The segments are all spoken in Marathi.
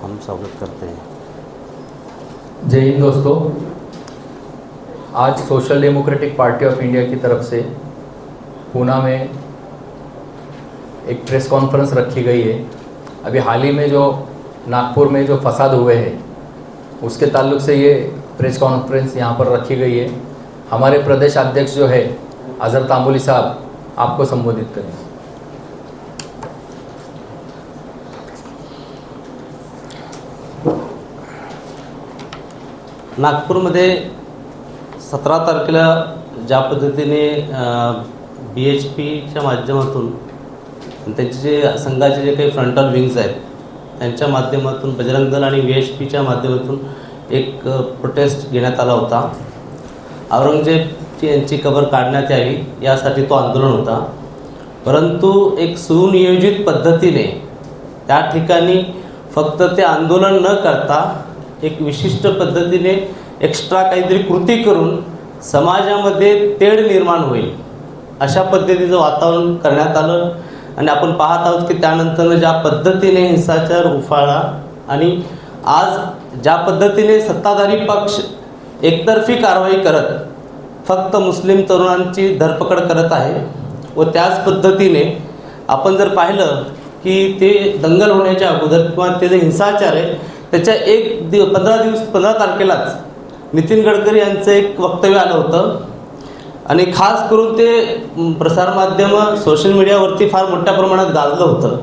हम स्वागत करते हैं। जय हिंद दोस्तों। आज social democratic party of India की तरफ से पूना में एक प्रेस कॉन्फ्रेंस रखी गई है। अभी हाल ही में जो नागपुर में जो फसाद हुए हैं उसके ताल्लुक से ये प्रेस कॉन्फ्रेंस यहाँ पर रखी गई है। हमारे प्रदेश अध्यक्ष जो है अजहर तांबोली साहब आपको संबोधित करेंगे। नागपूरमध्ये 17 तारखेला ज्या पद्धतीने BHPच्या माध्यमातून त्यांचे जे संघाचे जे काही फ्रंटल विंग्स आहेत त्यांच्या माध्यमातून बजरंग दल आणि VHPच्या माध्यमातून एक प्रोटेस्ट घेण्यात आला होता। औरंगजेब यांची कबर काढण्यात यावी यासाठी तो आंदोलन होता। परंतु एक सुनियोजित पद्धतीने त्या ठिकाणी फक्त ते आंदोलन न करता एक विशिष्ट पद्धतीने एक्स्ट्रा काहीतरी कृती करून समाजामध्ये तेढ निर्माण होईल अशा पद्धतीचं वातावरण करण्यात आलं। आणि आपण पाहत आहोत की त्यानंतर ज्या पद्धतीने हिंसाचार उफाळला आणि आज ज्या पद्धतीने सत्ताधारी पक्ष एकतर्फी कारवाई करत फक्त मुस्लिम तरुणांची धरपकड करत आहे व त्याच पद्धतीने आपण जर पाहिलं की ते दंगल होण्याच्या अगोदर किंवा ते जे हिंसाचार आहे त्याच्या 15 तारखेलाच नितीन गडकरी यांचं एक वक्तव्य आलं होतं आणि खास करून ते प्रसारमाध्यम सोशल मीडियावरती फार मोठ्या प्रमाणात गाजलं होतं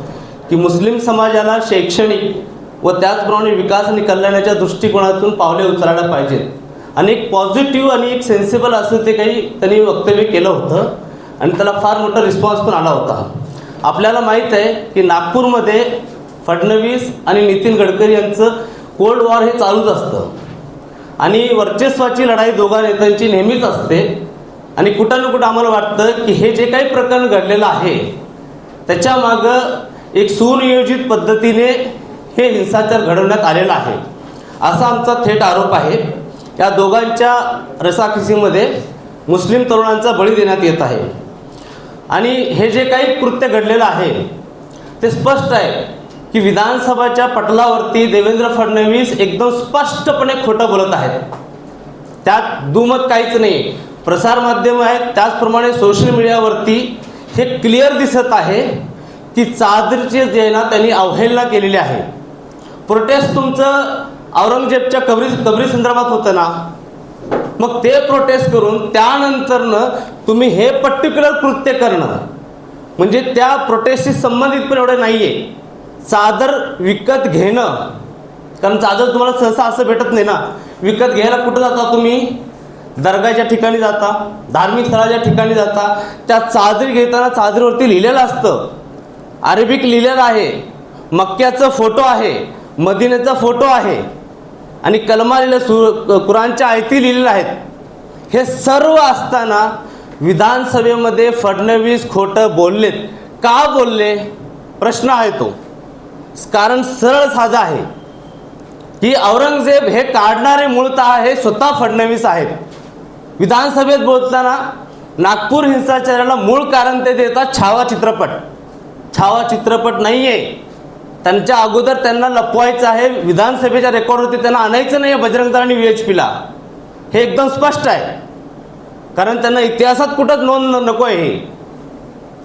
की मुस्लिम समाजाला शैक्षणिक व त्याचप्रमाणे विकास आणि कल्याणाच्या दृष्टिकोनातून पावले उचलायला पाहिजेत आणि एक पॉझिटिव्ह आणि एक सेन्सिबल असं ते काही त्यांनी वक्तव्य केलं होतं आणि त्याला फार मोठा रिस्पॉन्स पण आला होता। आपल्याला माहीत आहे की नागपूरमध्ये फडणवीस आणि नितीन गडकरी यांचं कोल्ड वॉर हे चालूच असतं आणि वर्चस्वाची लढाई दोघा नेत्यांची नेहमीच असते आणि कुठं ना कुठं आम्हाला वाटतं की हे जे काही प्रकरण घडलेलं आहे त्याच्यामागं एक सुनियोजित पद्धतीने हे हिंसाचार घडवण्यात आलेला आहे असा आमचा थेट आरोप आहे। या दोघांच्या रसाखसीमध्ये मुस्लिम तरुणांचा बळी देण्यात येत आहे आणि हे जे काही कृत्य घडलेलं आहे ते स्पष्ट आहे की विधानसभाच्या पटलावरती देवेंद्र फडणवीस एकदम स्पष्टपणे खोटं बोलत आहेत। त्यात दुमत काहीच नाही। प्रसारमाध्यम आहेत त्याचप्रमाणे सोशल मीडियावरती हे क्लिअर दिसत आहे की चादरची जे ना त्यांनी अवहेलना केलेली आहे। प्रोटेस्ट तुमचं औरंगजेबच्या कबरी संदर्भात होतं ना, मग ते प्रोटेस्ट करून त्यानंतरनं तुम्ही हे पर्टिक्युलर कृत्य करणं म्हणजे त्या प्रोटेस्टशी संबंधित पण एवढं नाही आहे। चादर विकत घेणं, कारण चादर तुम्हाला सहसा असं भेटत नाही ना, विकत घ्यायला कुठं जाता तुम्ही? दर्गाच्या ठिकाणी जाता, धार्मिक स्थळाच्या ठिकाणी जाता। त्या चादरी घेताना चादरीवरती लिहिलेलं असतं, अरेबिक लिहिलेलं आहे, मक्क्याचा फोटो आहे, मदिन्याचा फोटो आहे आणि कलमा लिहिलेलं, कुराणच्या आयती लिहिलेल्या आहेत। हे सर्व असताना विधानसभेमध्ये फडणवीस खोटं बोललेत। का बोलले प्रश्न आहे तो। कारण सरळ साधा आहे की औरंगजेब हे काढणारे मूळतः हे स्वतः फडणवीस आहेत। विधानसभेत बोलताना नागपूर हिंसाचाराला मूळ कारण ते देतात छावा चित्रपट। छावा चित्रपट नाही आहे, त्यांच्या अगोदर त्यांना लपवायचं आहे, विधानसभेच्या रेकॉर्डवरती त्यांना आणायचं नाही आहे बजरंग दल आणि VHPला। हे एकदम स्पष्ट आहे, कारण त्यांना इतिहासात कुठंच नोंद नको आहे हे।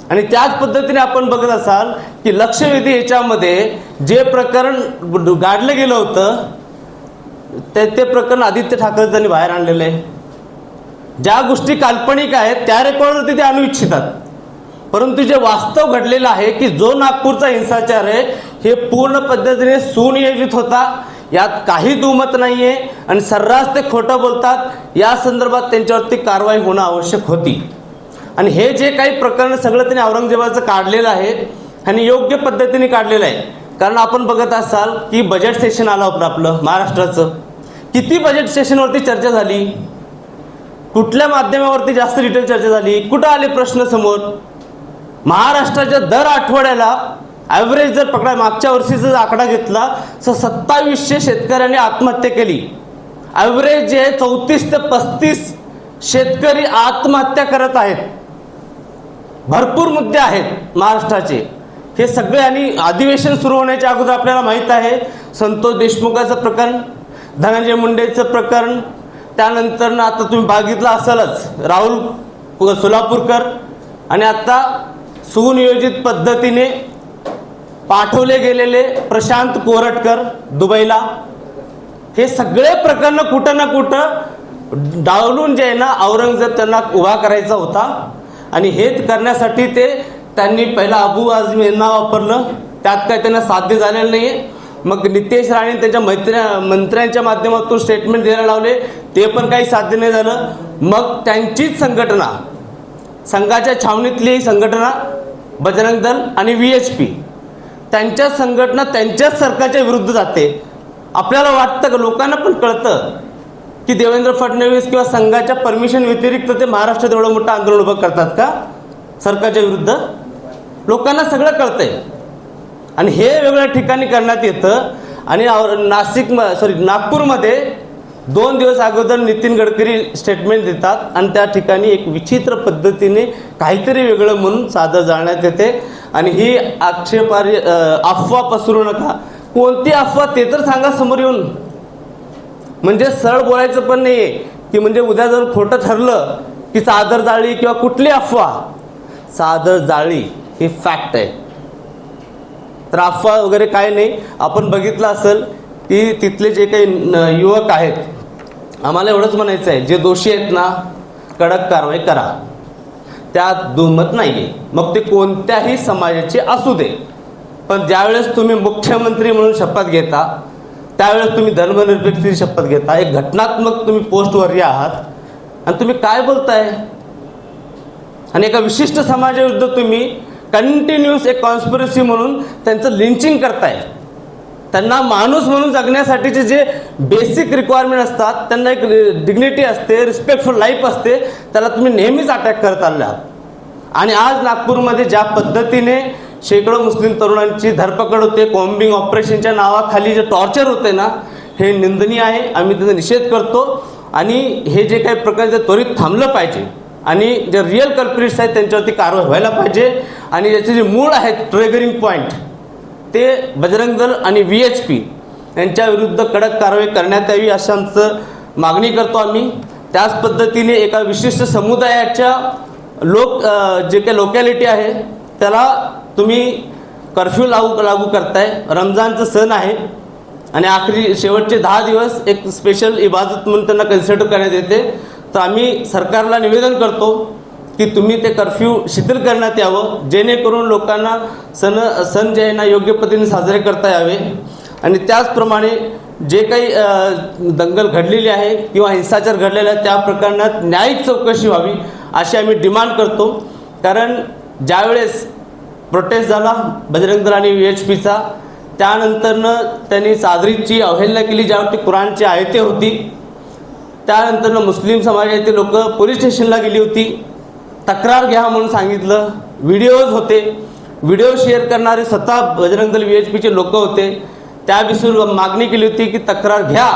आणि त्याच पद्धतीने आपण बघत असाल की लक्षवेधी याच्यामध्ये जे प्रकरण गाडलं गेलं होतं ते प्रकरण आदित्य ठाकरे यांनी बाहेर आणलेलं आहे। ज्या गोष्टी काल्पनिक आहेत त्या रेकॉर्डवरती ते आणू इच्छितात, परंतु जे वास्तव घडलेलं आहे की जो नागपूरचा हिंसाचार आहे हे पूर्ण पद्धतीने सुनियोजित होता, यात काही दुमत नाही आहे आणि सर्रास ते खोटं बोलतात। या संदर्भात त्यांच्यावरती कारवाई होणं आवश्यक होती आणि हे जे काही प्रकरण सगळं त्यांनी औरंगजेबाचं काढलेलं आहे आणि योग्य पद्धतीने काढलेलं आहे। कारण आपण बघत असाल की बजेट सेशन आलं होतं आपलं महाराष्ट्राचं, किती बजेट सेशनवरती चर्चा झाली, कुठल्या माध्यमावरती जास्त डिटेल चर्चा झाली, कुठं आले प्रश्न समोर? महाराष्ट्राच्या दर आठवड्याला ॲव्हरेज जर पकडा, मागच्या वर्षीचा जर आकडा घेतला तर 2700 शेतकऱ्यांनी आत्महत्या केली। ॲव्हरेज जे 34 ते 35 शेतकरी आत्महत्या करत आहेत। भरपूर मुद्दे आहेत महाराष्ट्राचे, हे सगळे। आणि अधिवेशन सुरू होण्याच्या अगोदर आपल्याला माहीत आहे संतोष देशमुखाचं प्रकरण, धनंजय मुंडेचं प्रकरण, त्यानंतर आता तुम्ही बघितलं असेलच राहुल सोलापूरकर, आणि आता सुनियोजित पद्धतीने पाठवले गेलेले प्रशांत कोरटकर दुबईला. हे सगळे प्रकरण कुठं ना कुठं डावलून जे आहे ना औरंगजेब त्यांना उभा करायचा होता, आणि हेच करण्यासाठी त्यांनी पहिला अबू आझमी यांना वापरलं. त्यात काय त्यांना साध्य झालेलं नाही आहे. मग नितेश राणे त्यांच्या मंत्र्यांच्या माध्यमातून स्टेटमेंट द्यायला लावले, ते पण काही साध्य नाही झालं. मग त्यांचीच संघटना, संघाच्या छावणीतली संघटना बजरंग दल आणि VHP, त्यांच्या संघटना त्यांच्याच सरकारच्या विरुद्ध जाते. आपल्याला वाटतं का, लोकांना पण कळतं की देवेंद्र फडणवीस किंवा संघाच्या परमिशन व्यतिरिक्त ते महाराष्ट्रात एवढं मोठं आंदोलन उभं करतात का सरकारच्या विरुद्ध? लोकांना सगळं कळतंय. आणि हे वेगवेगळ्या ठिकाणी करण्यात येतं. आणि नागपूरमध्ये 2 दिवस अगोदर नितीन गडकरी स्टेटमेंट देतात, आणि त्या ठिकाणी एक विचित्र पद्धतीने काहीतरी वेगळं म्हणून साधं जाळण्यात येते. आणि ही आक्षेपार्ह अफवा पसरू नका. कोणती अफवा ते तर सांगा समोर येऊन. म्हणजे सरळ बोलायचं पण नाही आहे की म्हणजे उद्या जर खोटं ठरलं की चादर जाळी किंवा कुठली अफवा. चादर जाळी ही फॅक्ट आहे, तर अफवा वगैरे काय नाही. आपण बघितलं असेल की तिथले जे काही युवक आहेत, आम्हाला एवढंच म्हणायचं आहे, जे दोषी आहेत ना कडक कारवाई करा, त्यात दुमत नाही आहे. मग ते कोणत्याही समाजाचे असू दे. पण ज्यावेळेस तुम्ही मुख्यमंत्री म्हणून शपथ घेता, त्यावेळेस तुम्ही धर्मनिरपेक्षतेची शपथ घेता. एक घटनात्मक तुम्ही पोस्टवरही आहात, आणि तुम्ही काय बोलताय? आणि एका विशिष्ट समाजाविरुद्ध तुम्ही कंटिन्यूस एक कॉन्स्पिरसी म्हणून त्यांचं लिंचिंग करताय. त्यांना माणूस म्हणून जगण्यासाठीचे जे बेसिक रिक्वायरमेंट असतात, त्यांना एक डिग्निटी असते, रिस्पेक्टफुल लाईफ असते, त्याला तुम्ही नेहमीच अटॅक करत आले आहात. आणि आज नागपूरमध्ये ज्या पद्धतीने शेकडो मुस्लिम तरुणांची धरपकड होते, कॉम्बिंग ऑपरेशनच्या नावाखाली जे टॉर्चर होते ना, हे निंदनीय आहे. आम्ही त्याचा निषेध करतो. आणि हे जे काही प्रकार ते त्वरित थांबलं पाहिजे, आणि जे रिअल कल्प्रिट्स आहेत त्यांच्यावरती कारवाई व्हायला पाहिजे. आणि याचे जे मूळ आहेत ट्रिगरिंग पॉईंट, ते बजरंग दल आणि VHP यांच्या विरुद्ध कडक कारवाई करण्यात यावी अशी आमचं मागणी करतो आम्ही. त्याच पद्धतीने एका विशिष्ट समुदायाच्या जे काही लोकॅलिटी आहे त्याला तुम्ही कर्फ्यू लागू करताय. रमजानचं सण आहे, आणि आखरी शेवटचे 10 दिवस एक स्पेशल इबादत म्हणून त्यांना कन्सिडर करण्यात येते. तर आम्ही सरकारला निवेदन करतो की तुम्ही ते कर्फ्यू शिथिल करण्यात यावं, जेणेकरून लोकांना सण जे आहे ना योग्य पद्धतीने साजरे करता यावे. आणि त्याचप्रमाणे जे काही दंगल घडलेली आहे किंवा हिंसाचार घडलेला आहे, त्या प्रकरणात न्यायिक चौकशी व्हावी अशी आम्ही डिमांड करतो. कारण ज्यावेळेस प्रोटेस्ट झाला बजरंग दल आणि VHPचा, त्यानंतरनं त्यांनी चादरीची अवहेलना केली, ज्यावरती कुराणची आयते होती. त्यानंतरनं मुस्लिम समाजातील लोक पोलीस स्टेशनला गेली होती, तक्रार घ्या म्हणून सांगितलं. व्हिडिओज होते, व्हिडिओ शेअर करणारे स्वतः बजरंग दल VHPचे लोक होते. त्या विषयी मागणी केली होती की तक्रार घ्या,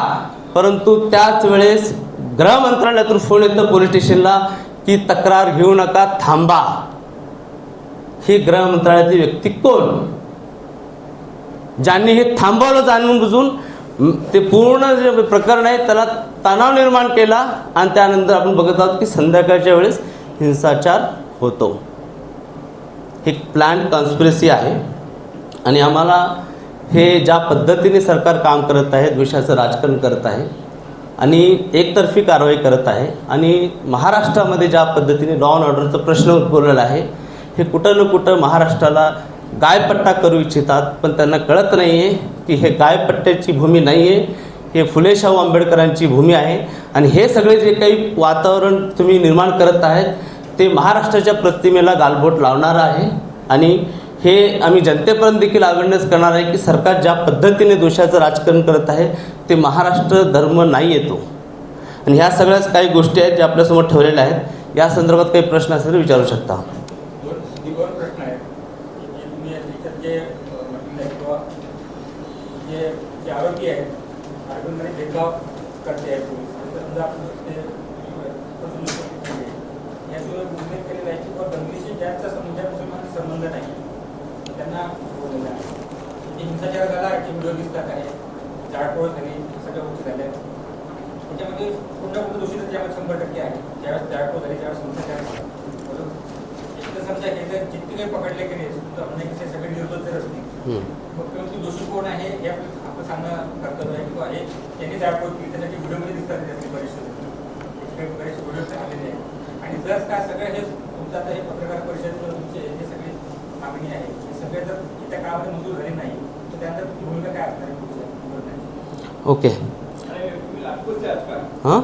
परंतु त्याच वेळेस गृह मंत्रालयातून फोन येतं पोलीस स्टेशनला की तक्रार घेऊ नका, थांबा. ही गृह मंत्रालयातील व्यक्ती कोण? ज्यांनी हे थांबवलं जाणून बुजून, ते पूर्ण जे प्रकरण आहे त्याला तणाव निर्माण केला, आणि त्यानंतर आपण बघत आहोत की संध्याकाळच्या वेळेस हिंसाचार होतो. ही प्लॅन कॉन्स्पिरसी आहे. आणि आम्हाला हे ज्या पद्धतीने सरकार काम करत आहे, द्वेषाचं राजकारण करत आहे आणि एकतर्फी कारवाई करत आहे, आणि महाराष्ट्रामध्ये ज्या पद्धतीने लॉ अँड ऑर्डरचा प्रश्न उद्भवलेला आहे, हे कुठं ना कुठं महाराष्ट्राला गायपट्टा करू इच्छितात. पण त्यांना कळत नाही आहे की हे गायपट्ट्याची भूमी नाही आहे, हे फुले शाहू आंबेडकरांची भूमी आहे. आणि हे सगळे जे काही वातावरण तुम्ही निर्माण करत आहेत, ते महाराष्ट्राच्या प्रतिमेला गालबोट लावणार आहे. आणि हे आम्ही जनतेपर्यंत देखील अवेअरनेस करणार आहे की सरकार ज्या पद्धतीने दोषाचं राजकारण करत आहे, ते महाराष्ट्र धर्म नाही येतो. आणि ह्या सगळ्याच काही गोष्टी आहेत ज्या आपल्यासमोर ठेवलेल्या आहेत. या संदर्भात काही प्रश्न असेल तर विचारू शकता. प्रश्न आहे की तुम्ही जे जे आरोपी आहेत, आरोपींमध्ये भेदभाव करते आहे पोलीस, समजा आपण याशिवाय उल्लेख केलेला आहे की दंगलीशी ज्यांचा संबंध नाही त्यांना बोललेला आहे. हिंसाचार झाला की व्हिडिओ दिसतात आहे, जाळपोळ झाली, सगळ्या गोष्टी झाल्या. त्याच्यामध्ये पूर्ण दोषी तर त्यामध्ये 100% आहे. ज्यावेळेस जाळपोळ झाली त्यावेळेस हिंसाचार झाला. बरोबर. एक तर समजा हे जर जितके काही पकडले गेले समजा म्हणणे की सगळे निर्दोष जर असतील मग किंवा दोषी कोण आहे हे आपलं सांगणं कर्तव्य आहे किंवा हे त्यांनी जाळपोळ केली त्यासाठी व्हिडिओमध्ये दिसतात त्यातले बरेचसे व्हिडिओ आलेले आहे. आणि जर काय सगळं हे तुमचं आता हे पत्रकार परिषद तुमचे हे सगळी मागणी आहे हे सगळे जर त्या काळामध्ये मंजूर झाले नाही तर त्यानंतर तुमची भूमिका काय असणार आहे पुढच्या? ओके. हां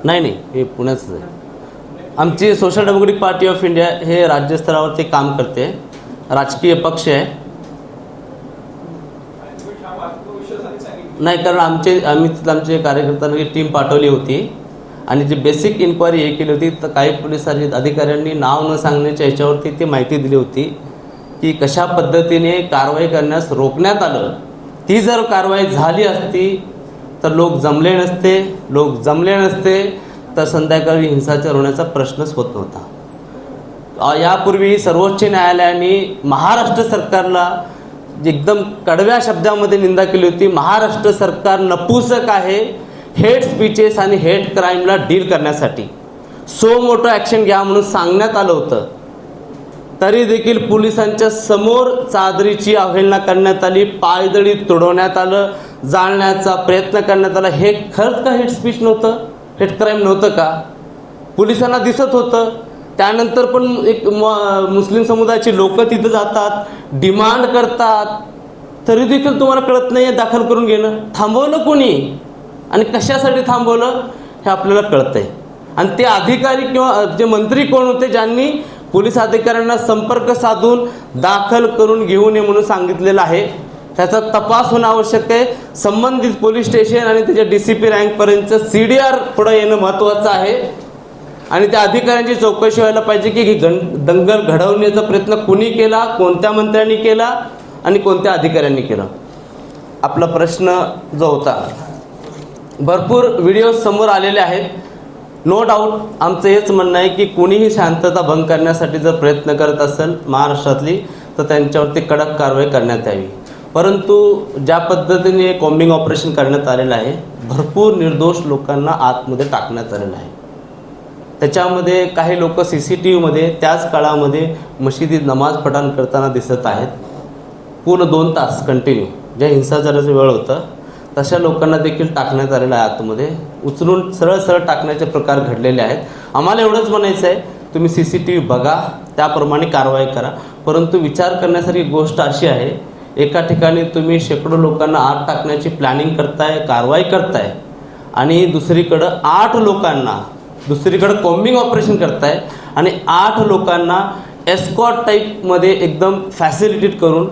नाही नाही हे पुण्याच आहे. आमची social democratic party of India हे राज्यस्तरावरती काम करते, राजकीय पक्ष आहे. नाही कारण आमचे कार्यकर्त्यांनी टीम पाठवली होती आणि जी बेसिक इन्क्वायरी हे केली होती तर काही पोलीस अधिकाऱ्यांनी नाव न सांगण्याच्या ह्याच्यावरती ती माहिती दिली होती की कशा पद्धतीने कारवाई करण्यास रोखण्यात आलं. ती जर कारवाई झाली असती तर लोक जमले नसते तर संध्याकाळी हिंसाचार होण्याचा प्रश्नच होत नव्हता. यापूर्वी सर्वोच्च न्यायालयाने महाराष्ट्र सरकारला एकदम कडव्या शब्दामध्ये निंदा केली होती. महाराष्ट्र सरकार नपुसक आहे हेट स्पीचेस आणि हेट क्राईमला डील करण्यासाठी. सो मोठं ॲक्शन घ्या म्हणून सांगण्यात आलं होतं, तरी देखील पोलिसांच्या समोर चादरीची अवहेलना करण्यात आली, पायदळी तुडवण्यात आलं, जाळण्याचा प्रयत्न करण्यात आला. हे खरंच का हेट स्पीच नव्हतं, हेट क्राईम नव्हतं का? पोलिसांना दिसत होतं. त्यानंतर पण एक मुस्लिम समुदायाची लोक तिथं जातात, डिमांड करतात, तरी देखील तुम्हाला कळत नाही आहे दाखल करून घेणं. थांबवलं कोणी आणि कशासाठी थांबवलं हे आपल्याला कळतं आहे. आणि ते अधिकारी किंवा जे मंत्री कोण होते ज्यांनी पोलीस अधिकाऱ्यांना संपर्क साधून दाखल करून घेऊ नये म्हणून सांगितलेलं आहे, त्याचा तपास होणं आवश्यक आहे. संबंधित पोलीस स्टेशन आणि त्याच्या DCP रँकपर्यंतचं CDR पुढं येणं महत्त्वाचं आहे. आणि त्या अधिकाऱ्यांची चौकशी व्हायला पाहिजे की ही दंगल घडवण्याचा प्रयत्न कुणी केला, कोणत्या मंत्र्यांनी केला आणि कोणत्या अधिकाऱ्यांनी केला. आपला प्रश्न जो होता, भरपूर व्हिडिओ समोर आलेले आहेत. नो डाऊट आमचं हेच म्हणणं आहे की कोणीही शांतता भंग करण्यासाठी जर प्रयत्न करत असेल महाराष्ट्रातली तर त्यांच्यावरती कडक कारवाई करण्यात यावी. परंतु ज्या पद्धतीने कॉम्बिंग ऑपरेशन करण्यात आलेलं आहे, भरपूर निर्दोष लोकांना आतमध्ये टाकण्यात आलेलं आहे. त्याच्यामध्ये काही लोक CCTVमध्ये त्याच काळामध्ये मशिदीत नमाज पठण करताना दिसत आहेत. पूर्ण 2 तास कंटिन्यू ज्या हिंसाचाराचं वेळ होतं तशा लोकांना देखील टाकण्यात आलेलं आहे. आतमध्ये उचलून सरळ टाकण्याचे प्रकार घडलेले आहेत. आम्हाला एवढंच म्हणायचं आहे, तुम्ही CCTV बघा, त्याप्रमाणे कारवाई करा. परंतु विचार करण्यासारखी गोष्ट अशी आहे, एका ठिकाणी तुम्ही शेकडो लोकांना आत टाकण्याची प्लॅनिंग करताय, कारवाई करताय आणि दुसरीकडं कॉम्बिंग ऑपरेशन करताय आणि 8 लोकांना एस्कॉट टाईपमध्ये एकदम फॅसिलिटेट करून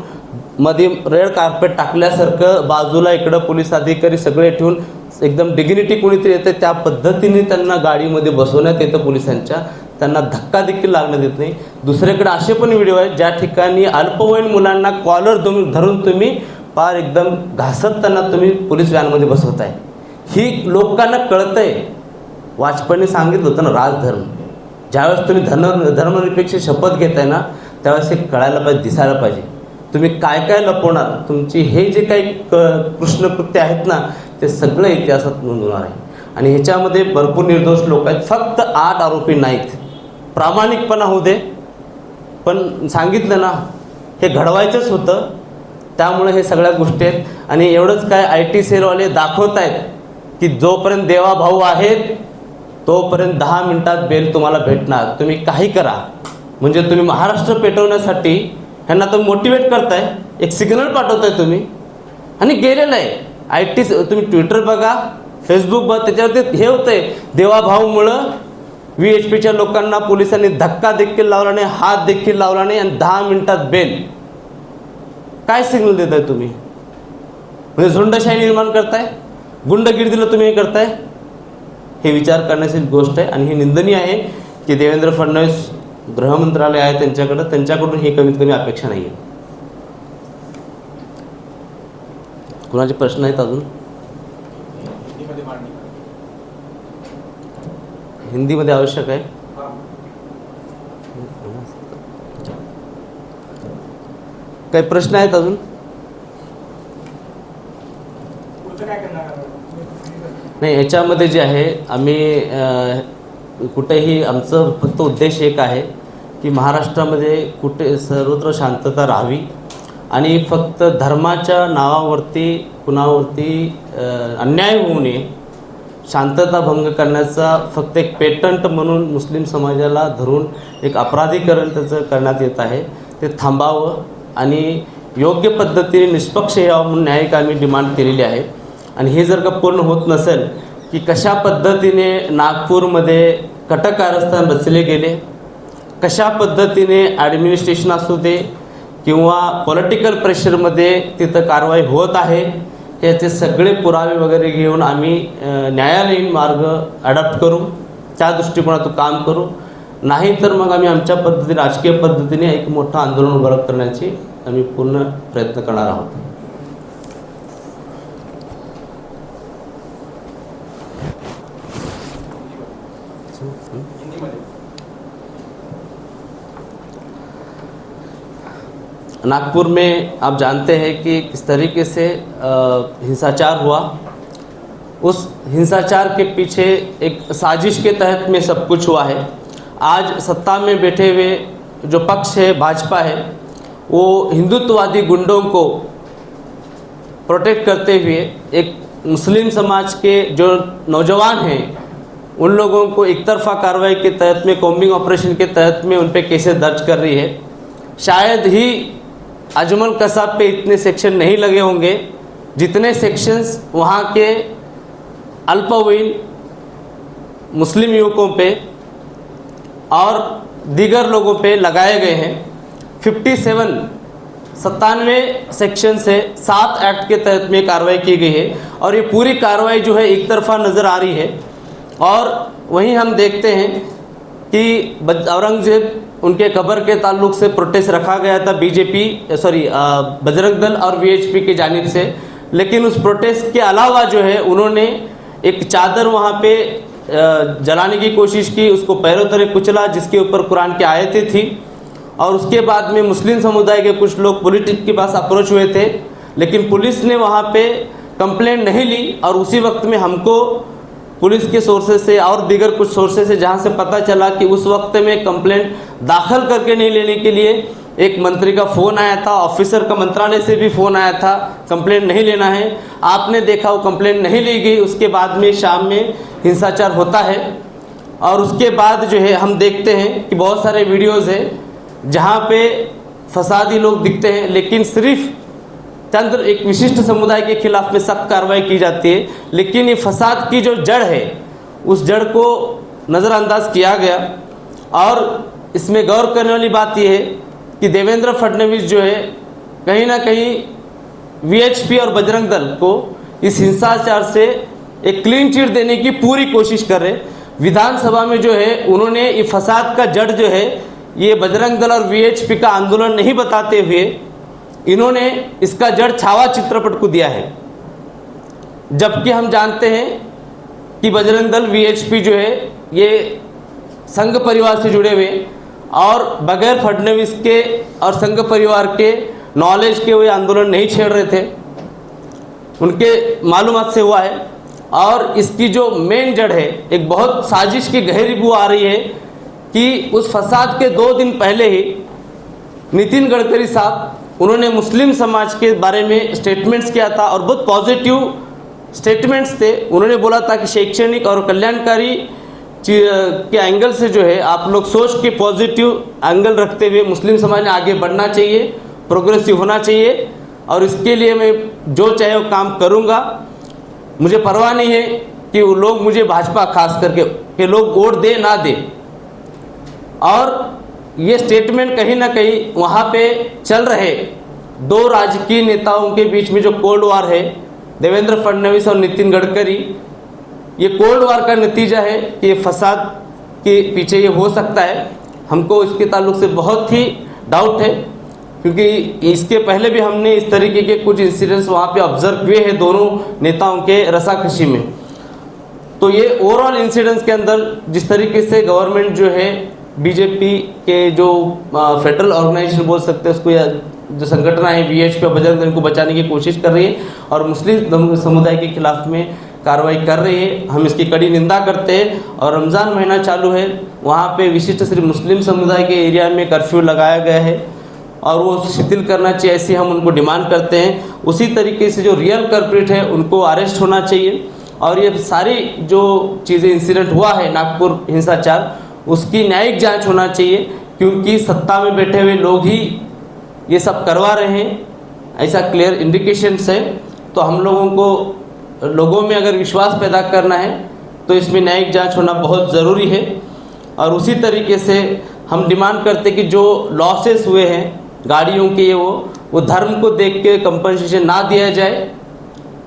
मध्ये रेड कार्पेट टाकल्यासारखं बाजूला इकडं पोलीस अधिकारी सगळे ठेवून एकदम डिग्निटी कोणीतरी येते त्या पद्धतीने त्यांना गाडीमध्ये बसवण्यात येतं पोलिसांच्या. त्यांना धक्का देखील लागण्यात येत नाही. दुसरीकडे असे पण व्हिडिओ आहेत ज्या ठिकाणी अल्पवयीन मुलांना कॉलर धरून तुम्ही पार एकदम घासत त्यांना तुम्ही पोलीस व्हॅनमध्ये बसवताय. ही लोकांना कळतंय. वाजपेयींनी सांगितलं होतं ना, राजधर्म. ज्यावेळेस तुम्ही धर्मनिरपेक्ष शपथ घेताय ना त्यावेळेस हे कळायला पाहिजे, दिसायला पाहिजे. तुम्ही काय लपवणार. तुमची हे जे काही कृष्णकृत्य आहेत ना ते सगळं इतिहासात नोंदवणार आहे. आणि ह्याच्यामध्ये भरपूर निर्दोष लोक आहेत. फक्त 8 आरोपी नाहीत. प्रामाणिकपणा होऊ दे. पण सांगितलं ना हे घडवायचंच होतं, त्यामुळे हे सगळ्या गोष्टी आहेत. आणि एवढंच काय IT सेलवाले दाखवत आहेत की जोपर्यंत देवाभाऊ आहेत तोपर्यंत 10 मिनिटात बेल तुम्हाला भेटणार. तुम्ही काही करा. म्हणजे तुम्ही महाराष्ट्र पेटवण्यासाठी ह्यांना तुम्ही मोटिवेट करताय, एक सिग्नल पाठवताय तुम्ही आणि गेलेलं आहे. तुम्ही ट्विटर बघा, फेसबुक बघा, त्याच्यावरती हे होतंय देवाभाऊमुळं VHPच्या लोकांना पोलिसांनी धक्का देखील लावला नाही, हात देखील लावला नाही आणि 10 मिनिटात बेल. काय सिग्नल देताय तुम्ही? म्हणजे झुंडशाही निर्माण करताय, गुंडगिरीला तुम्ही हे करताय. हे विचार करण्याची गोष्ट आहे आणि हे निंदनीय आहे की देवेंद्र फडणवीस गृहमंत्रालय आहे त्यांच्याकडून हे कमीत कमी अपेक्षा नाही आहे. कुणाचे प्रश्न आहेत अजून? हिंदीमध्ये आवश्यक आहे. काही प्रश्न आहेत अजून? पुढचं काय करणार आहात? नाही, याच्यामध्ये जे आहे आम्ही कुठेही आमचं फक्त उद्देश एक आहे की महाराष्ट्रामध्ये कुठे सर्वत्र शांतता राहावी आणि फक्त धर्माच्या नावावरती कुणावरती अन्याय होऊ नये, शांतता भंग करण्याचा फक्त एक पेटंट म्हणून मुस्लिम समाजाला धरून एक अपराधीकरण त्याचं करण्यात येत आहे, ते थांबावं आणि योग्य पद्धतीने निष्पक्ष यावं म्हणून न्यायिक आम्ही डिमांड केलेली आहे. आणि हे जर का पूर्ण होत नसेल की कशा पद्धतीने नागपूरमध्ये कटक कारस्थान रचले गेले, कशा पद्धतीने ॲडमिनिस्ट्रेशन असू दे किंवा पॉलिटिकल प्रेशरमध्ये तिथं कारवाई होत आहे, याचे सगळे पुरावे वगैरे घेऊन आम्ही न्यायालयीन मार्ग अडॉप्ट करू, त्या दृष्टिकोनातून काम करू. नाही तर मग आम्ही आमच्या पद्धतीने राजकीय पद्धतीने एक मोठं आंदोलन उभं करण्याची आम्ही पूर्ण प्रयत्न करणार आहोत. नागपुर में आप जानते हैं कि किस तरीके से हिंसाचार हुआ. उस हिंसाचार के पीछे एक साजिश के तहत में सब कुछ हुआ है. आज सत्ता में बैठे हुए जो पक्ष है, भाजपा है, वो हिंदुत्ववादी गुंडों को प्रोटेक्ट करते हुए एक मुस्लिम समाज के जो नौजवान हैं उन लोगों को एक तरफा कार्रवाई के तहत में, कॉम्बिंग ऑपरेशन के तहत में उन पे केसेस दर्ज कर रही है. शायद ही अजमल कसाब पे इतने सेक्शन नहीं लगे होंगे जितने सेक्शंस वहाँ के अल्पवयीन मुस्लिम युवकों पे और दीगर लोगों पे लगाए गए हैं. 97 सेक्शन से 7 एक्ट के तहत में कार्रवाई की गई है और ये पूरी कार्रवाई जो है एक तरफा नज़र आ रही है. और वहीं हम देखते हैं कि औरंगजेब उनके कब्र के ताल्लुक से प्रोटेस्ट रखा गया था बजरंग दल और वीएचपी की जानिब से, लेकिन उस प्रोटेस्ट के अलावा जो है उन्होंने एक चादर वहाँ पे जलाने की कोशिश की, उसको पैरों तले कुचला जिसके ऊपर कुरान की आयतें थी. और उसके बाद में मुस्लिम समुदाय के कुछ लोग पुलिस के पास अप्रोच हुए थे, लेकिन पुलिस ने वहाँ पे कंप्लेंट नहीं ली. और उसी वक्त में हमको पुलिस के सोर्सेज से और दीगर कुछ सोर्सेज से जहाँ से पता चला कि उस वक्त में कंप्लेंट दाखिल करके नहीं लेने के लिए एक मंत्री का फ़ोन आया था, ऑफिसर का मंत्रालय से भी फ़ोन आया था, कंप्लेंट नहीं लेना है. आपने देखा वो कंप्लेंट नहीं ली गई. उसके बाद में शाम में हिंसाचार होता है और उसके बाद जो है हम देखते हैं कि बहुत सारे वीडियोज़ हैं जहाँ पे फसादी लोग दिखते हैं, लेकिन सिर्फ चंद एक विशिष्ट समुदाय के खिलाफ में सख्त कार्रवाई की जाती है. लेकिन ये फसाद की जो जड़ है उस जड़ को नज़रअंदाज किया गया. और इसमें गौर करने वाली बात यह है कि देवेंद्र फडणवीस जो है कहीं ना कहीं वीएचपी और बजरंग दल को इस हिंसाचार से एक क्लीन चिट देने की पूरी कोशिश कर रहे. विधानसभा में जो है उन्होंने ये फसाद का जड़ जो है ये बजरंग दल और वीएचपी का आंदोलन नहीं बताते हुए इन्होंने इसका जड़ छावा चित्रपट को दिया है. जबकि हम जानते हैं कि बजरंग दल वीएचपी जो है ये संघ परिवार से जुड़े हुए और बगैर फडणवीस के और संघ परिवार के नॉलेज के वो आंदोलन नहीं छेड़ रहे थे, उनके मालूमात से हुआ है. और इसकी जो मेन जड़ है एक बहुत साजिश की गहरी बू आ रही है कि उस फसाद के 2 दिन पहले ही नितिन गडकरी साहब उन्होंने मुस्लिम समाज के बारे में स्टेटमेंट्स किया था और बहुत पॉजिटिव स्टेटमेंट्स थे. उन्होंने बोला था कि शैक्षणिक और कल्याणकारी के एंगल से जो है आप लोग सोच के पॉजिटिव एंगल रखते हुए मुस्लिम समाज ने आगे बढ़ना चाहिए, प्रोग्रेसिव होना चाहिए और इसके लिए मैं जो चाहे वो काम करूँगा. मुझे परवाह नहीं है कि वो लोग मुझे भाजपा खास करके कि लोग वोट दे ना दे. और ये स्टेटमेंट कहीं ना कहीं वहाँ पे चल रहे 2 राजकीय नेताओं के बीच में जो कोल्ड वार है, देवेंद्र फडणवीस और नितिन गडकरी, ये कोल्ड वार का नतीजा है कि ये फसाद के पीछे ये हो सकता है. हमको इसके ताल्लुक से बहुत ही डाउट है क्योंकि इसके पहले भी हमने इस तरीके के कुछ इंसिडेंट्स वहाँ पे ऑब्जर्व हुए हैं दोनों नेताओं के रसाकशी में. तो ये ओवरऑल इंसिडेंट्स के अंदर जिस तरीके से गवर्नमेंट जो है बीजेपी के जो फेडरल ऑर्गेनाइजेशन बोल सकते हैं उसको, या जो संगठन है VHP बजरंग दल को बचाने की कोशिश कर रही है और मुस्लिम समुदाय के खिलाफ में कार्रवाई कर रही है। हम इसकी कड़ी निंदा करते हैं। और रमज़ान महीना चालू है, वहाँ पे विशिष्ट सिर्फ मुस्लिम समुदाय के एरिया में कर्फ्यू लगाया गया है और वो शिथिल करना चाहिए, ऐसी हम उनको डिमांड करते हैं। उसी तरीके से जो रियल कल्प्रिट है उनको अरेस्ट होना चाहिए और ये सारी जो चीज़ें इंसिडेंट हुआ है नागपुर हिंसाचार, उसकी न्यायिक जांच होना चाहिए, क्योंकि सत्ता में बैठे हुए लोग ही ये सब करवा रहे हैं, ऐसा क्लियर इंडिकेशंस है। तो हम लोगों में अगर विश्वास पैदा करना है तो इसमें न्यायिक जांच होना बहुत ज़रूरी है। और उसी तरीके से हम डिमांड करते कि जो लॉसेस हुए हैं गाड़ियों के वो धर्म को देख के कंपनसेशन ना दिया जाए।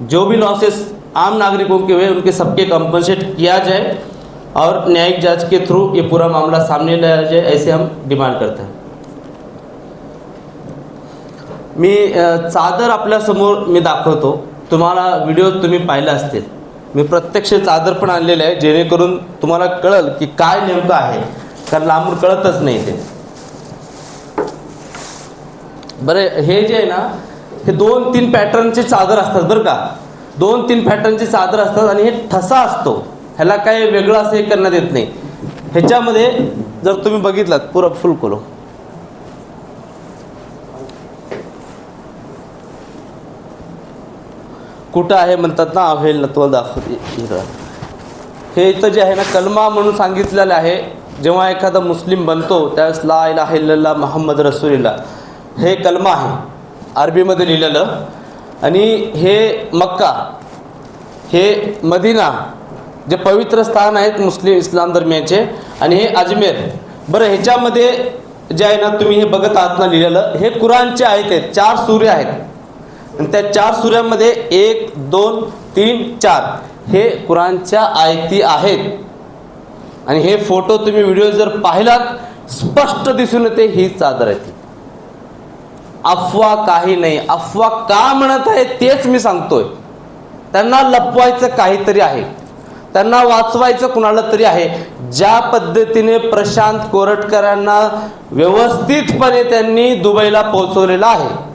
जो भी लॉसेस आम नागरिकों के हुए उनके सबके कंपनसेट किया जाए और न्यायिक जांच के थ्रू ये पूरा मामला सामने लाया जाए, ऐसे हम डिमांड करते हैं। मी चादर आपल्यासमोर मी दाखवतो, तुम्हाला व्हिडिओ तुम्ही पाहिला असतील। मी प्रत्यक्ष चादर पण आणलेले आहे जेणेकरून तुम्हाला कळेल की काय नेमकं आहे, कारण लांबून कळतच नाही ते। बरं, हे जे आहे ना, हे 2-3 पॅटर्नचे चादर असतात बरं का, 2-3 पॅटर्नचे चादर असतात आणि हे ठसा असतो, ह्याला काही वेगळं असं हे करण्यात येत नाही। ह्याच्यामध्ये जर तुम्ही बघितलात पुरा फुल करो, कुठं आहे म्हणतात ना, अवेल ना तुम्हाला दाखवते। हे इथं जे आहे ना कलमा म्हणून सांगितलेलं आहे, जेव्हा एखादा मुस्लिम बनतो त्यावेळेस ला इलाहा इल्लल्लाह मुहम्मद रसूलुल्लाह हे कलमा आहे अरबीमध्ये लिहिलेलं। आणि हे मक्का, हे मदिना जे पवित्र स्थान आहेत मुस्लिम इस्लाम धर्मियांचे, आणि हे अजमेर। बरं, ह्याच्यामध्ये जे आहे ना तुम्ही हे बघत आहात ना लिहिलेलं, हे कुराणचे आयत आहेत, 4 सूर्य आहेत आणि त्या 4 सूर्यामध्ये 1, 2, 3, 4 हे कुराणच्या आयती आहेत। आणि हे फोटो तुम्ही व्हिडिओ जर पाहिलात स्पष्ट दिसून येते ही चादर आहे ती, अफवा काही नाही। अफवा का म्हणत आहे तेच मी सांगतोय, त्यांना लपवायचं काहीतरी आहे, त्यांना वाचवायचं कुणाला तरी आहे। ज्या पद्धतीने प्रशांत कोरटकरांना व्यवस्थितपणे त्यांनी दुबईला पोहोचवलेलं आहे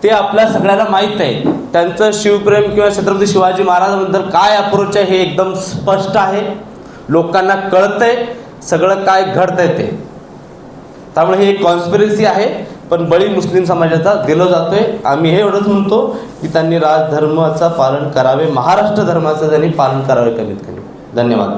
ते आपल्या सगळ्यांना माहीत आहे। त्यांचं शिवप्रेम किंवा छत्रपती शिवाजी महाराजांबद्दल काय अप्रोच आहे हे एकदम स्पष्ट आहे, लोकांना कळतंय सगळं काय घडतंय ते। त्यामुळे हे एक कॉन्स्पिरसी आहे, पण बळी मुस्लिम समाजाचा दिला जातोय। आम्ही हे एवढंच म्हणतो की त्यांनी राजधर्माचं पालन करावे, महाराष्ट्र धर्माचं त्यांनी पालन करावे कमीत कमी। धन्यवाद।